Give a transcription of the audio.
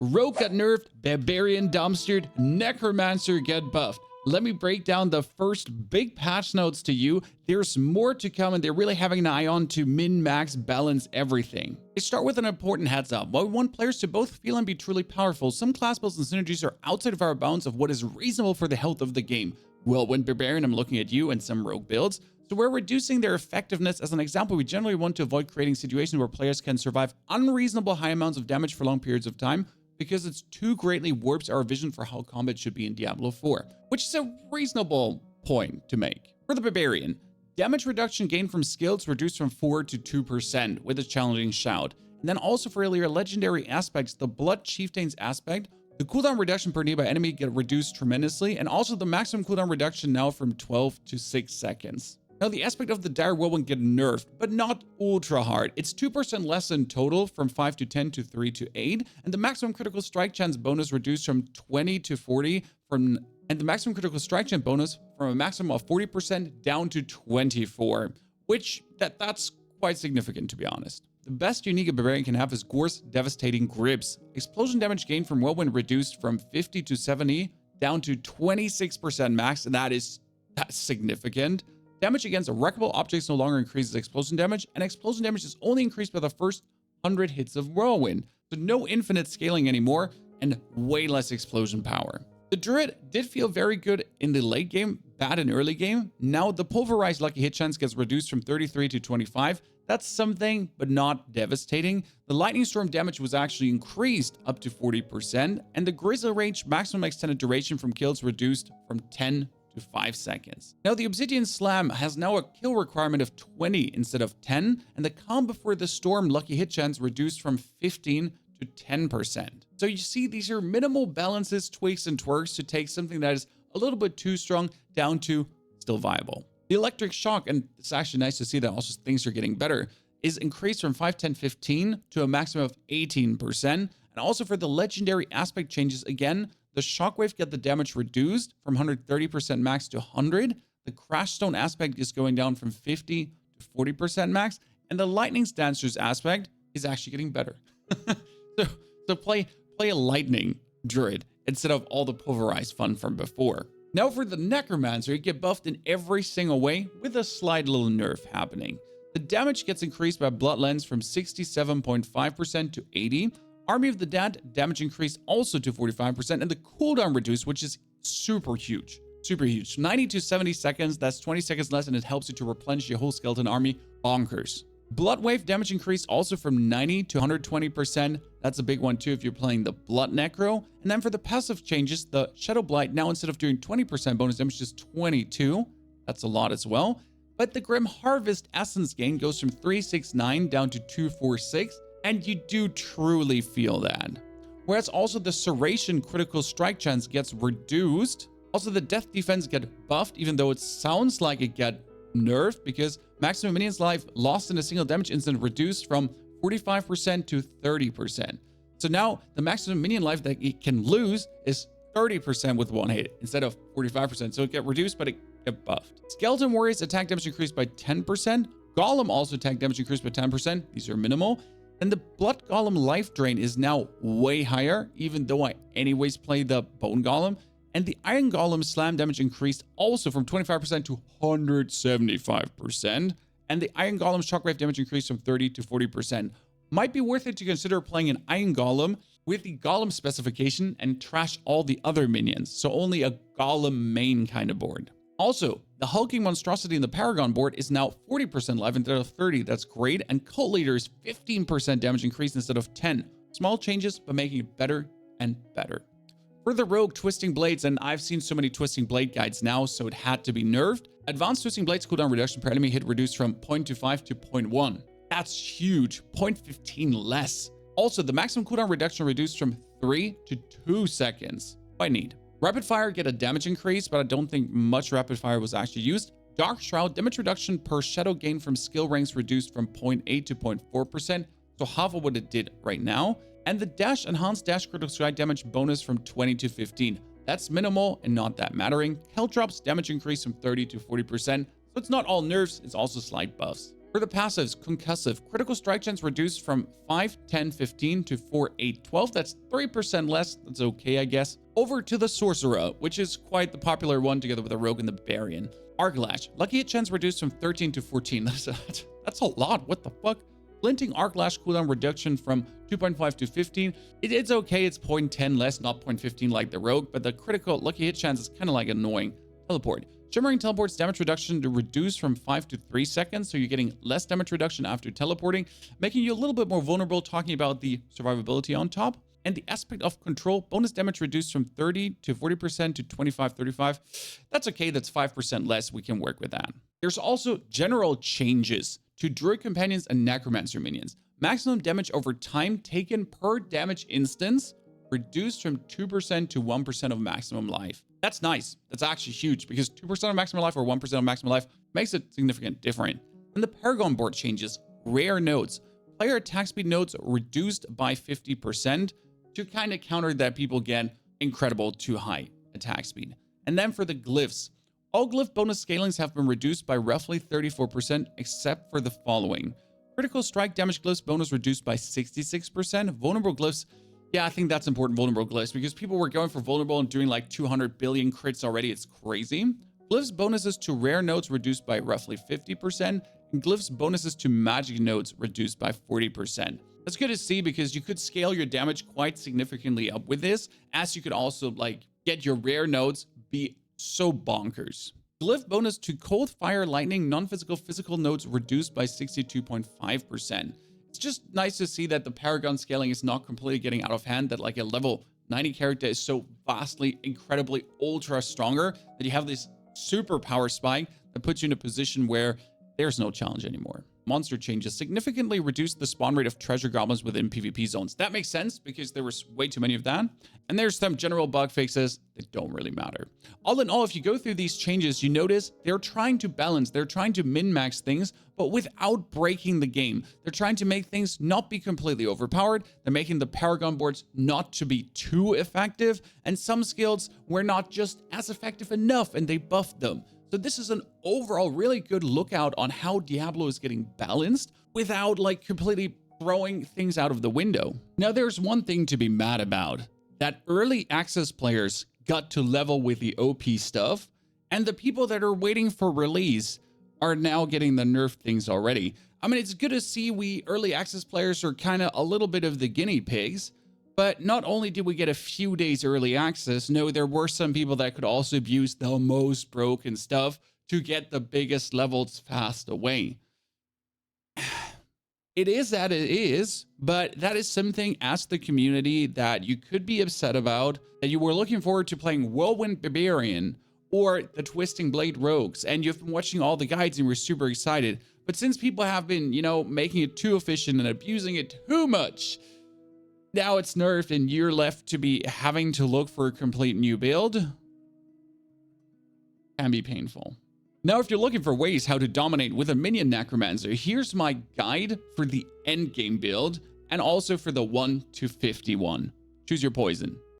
Rogue got nerfed, Barbarian dumpstered, Necromancer get buffed. Let me break down the first big patch notes to you. There's more to come and they're really having an eye on to min-max balance everything. They start with an important heads up. While we want players to both feel and be truly powerful, some class builds and synergies are outside of our bounds of what is reasonable for the health of the game. Whirlwind Barbarian, I'm looking at you, and some rogue builds. So we're reducing their effectiveness. As an example, we generally want to avoid creating situations where players can survive unreasonable high amounts of damage for long periods of time, because it's too greatly warps our vision for how combat should be in Diablo 4, which is a reasonable point to make. For the Barbarian, damage reduction gained from skills reduced from 4 to 2% with a challenging shout. And then also for earlier legendary aspects, the Blood Chieftain's aspect, the cooldown reduction per nearby enemy get reduced tremendously, and also the maximum cooldown reduction now from 12 to 6 seconds. Now, the aspect of the Dire Whirlwind get nerfed, but not ultra hard. It's 2% less in total, from 5 to 10 to 3 to 8, and the maximum critical strike chance bonus reduced from 20 to 40, and the maximum critical strike chance bonus from a maximum of 40% down to 24, which that's quite significant, to be honest. The best unique a Barbarian can have is Gore's Devastating Grips. Explosion damage gained from Whirlwind reduced from 50 to 70 down to 26% max, and that's significant. Damage against wreckable objects no longer increases explosion damage, and explosion damage is only increased by the first 100 hits of Whirlwind. So no infinite scaling anymore, and way less explosion power. The Druid did feel very good in the late game, bad in early game. Now the pulverized lucky hit chance gets reduced from 33 to 25. That's something, but not devastating. The lightning storm damage was actually increased up to 40%, and the Grizzle range maximum extended duration from kills reduced from 10 to 5 seconds. Now the Obsidian Slam has now a kill requirement of 20 instead of 10, and the calm before the storm lucky hit chance reduced from 15 to 10%. So you see, these are minimal balances, tweaks, and twerks to take something that is a little bit too strong down to still viable. The Electric Shock, and it's actually nice to see that also things are getting better, is increased from 5, 10, 15 to a maximum of 18%. And also for the legendary aspect changes, again, the Shockwave get the damage reduced from 130% max to 100. The Crash Stone aspect is going down from 50 to 40% max. And the Lightning Dancers aspect is actually getting better. so play a Lightning Druid instead of all the pulverized fun from before. Now for the Necromancer, you get buffed in every single way with a slight little nerf happening. The damage gets increased by Blood Lens from 67.5% to 80%. Army of the Dead damage increased also to 45%, and the cooldown reduced, which is super huge. 90 to 70 seconds, that's 20 seconds less, and it helps you to replenish your whole skeleton army. Bonkers. Blood Wave damage increased also from 90 to 120%. That's a big one too if you're playing the Blood Necro. And then for the passive changes, the Shadow Blight now instead of doing 20% bonus damage, just 22. That's a lot as well. But the Grim Harvest Essence gain goes from 369 down to 246. And you do truly feel that. Whereas also the Serration critical strike chance gets reduced. Also the death defense get buffed, even though it sounds like it get nerfed, because maximum minions life lost in a single damage instant reduced from 45% to 30%. So now the maximum minion life that it can lose is 30% with one hit instead of 45%. So it get reduced, but it get buffed. Skeleton Warriors attack damage increased by 10%. Golem also attack damage increased by 10%. These are minimal. And the Blood Golem life drain is now way higher, even though I anyways play the Bone Golem. And the Iron Golem slam damage increased also from 25% to 175%. And the Iron Golem shockwave damage increased from 30 to 40%. Might be worth it to consider playing an Iron Golem with the Golem specification and trash all the other minions. So only a Golem main kind of board. Also, the Hulking Monstrosity in the Paragon board is now 40% life instead of 30. That's great. And Cult Leader is 15% damage increase instead of 10. Small changes, but making it better and better. For the Rogue Twisting Blades, and I've seen so many Twisting Blade guides now, so it had to be nerfed. Advanced Twisting Blades cooldown reduction per enemy hit reduced from 0.25 to 0.1. That's huge. 0.15 less. Also, the maximum cooldown reduction reduced from 3 to 2 seconds. Quite neat. Rapid Fire get a damage increase, but I don't think much Rapid Fire was actually used. Dark Shroud damage reduction per shadow gain from skill ranks reduced from 0.8 to 0.4%, so half of what it did right now. And the Dash Enhanced Dash critical strike damage bonus from 20 to 15. That's minimal and not that mattering. Caltrops damage increase from 30 to 40%, so it's not all nerfs, it's also slight buffs. For the passives, concussive, critical strike chance reduced from 5, 10, 15 to 4, 8, 12. That's 3% less. That's okay, I guess. Over to the Sorcerer, which is quite the popular one together with the Rogue and the Barbarian. Arc Lash, lucky hit chance reduced from 13 to 14. That's a lot. What the fuck? Glinting Arc Lash cooldown reduction from 2.5 to 15. It's okay. It's 0.10 less, not 0.15 like the Rogue, but the critical lucky hit chance is kind of like annoying. Teleport. Shimmering teleports damage reduction to reduce from 5 to 3 seconds, so you're getting less damage reduction after teleporting, making you a little bit more vulnerable, talking about the survivability on top. And the aspect of control, bonus damage reduced from 30 to 40% to 25, 35. That's okay, that's 5% less, we can work with that. There's also general changes to Druid companions and Necromancer minions. Maximum damage over time taken per damage instance, reduced from 2% to 1% of maximum life. That's nice. That's actually huge because 2% of maximum life or 1% of maximum life makes it significant different. And the Paragon board changes, rare nodes. Player attack speed nodes reduced by 50% to kind of counter that people get incredible too high attack speed. And then for the glyphs, all glyph bonus scalings have been reduced by roughly 34% except for the following. Critical strike damage glyphs bonus reduced by 66%. Vulnerable glyphs, yeah, I think that's important, vulnerable glyphs, because people were going for vulnerable and doing like 200 billion crits already. It's crazy. Glyphs bonuses to rare nodes reduced by roughly 50%, and glyphs bonuses to magic nodes reduced by 40%. That's good to see because you could scale your damage quite significantly up with this, as you could also like get your rare nodes be so bonkers. Glyph bonus to cold, fire, lightning, non-physical, physical nodes reduced by 62.5%. It's just nice to see that the Paragon scaling is not completely getting out of hand, that like a level 90 character is so vastly, incredibly, ultra stronger that you have this super power spike that puts you in a position where there's no challenge anymore. Monster changes significantly reduced the spawn rate of treasure goblins within PvP zones. That makes sense because there was way too many of that. And there's some general bug fixes that don't really matter. All in all, if you go through these changes, you notice they're trying to balance, they're trying to min-max things, but without breaking the game. They're trying to make things not be completely overpowered. They're making the Paragon boards not to be too effective. And some skills were not just as effective enough and they buffed them. So this is an overall really good lookout on how Diablo is getting balanced without like completely throwing things out of the window. Now there's one thing to be mad about, that early access players got to level with the OP stuff, and the people that are waiting for release are now getting the nerf things already. I mean, it's good to see we early access players are kind of a little bit of the guinea pigs. But not only did we get a few days early access, no, there were some people that could also abuse the most broken stuff to get the biggest levels fast away. It is that it is, but that is something as the community that you could be upset about, that you were looking forward to playing Whirlwind Barbarian or the Twisting Blade Rogues, and you've been watching all the guides and we're super excited. But since people have been, you know, making it too efficient and abusing it too much, now it's nerfed and you're left to be having to look for a complete new build. Can be painful. Now, if you're looking for ways how to dominate with a minion Necromancer, here's my guide for the endgame build and also for the 1 to 51. Choose your poison.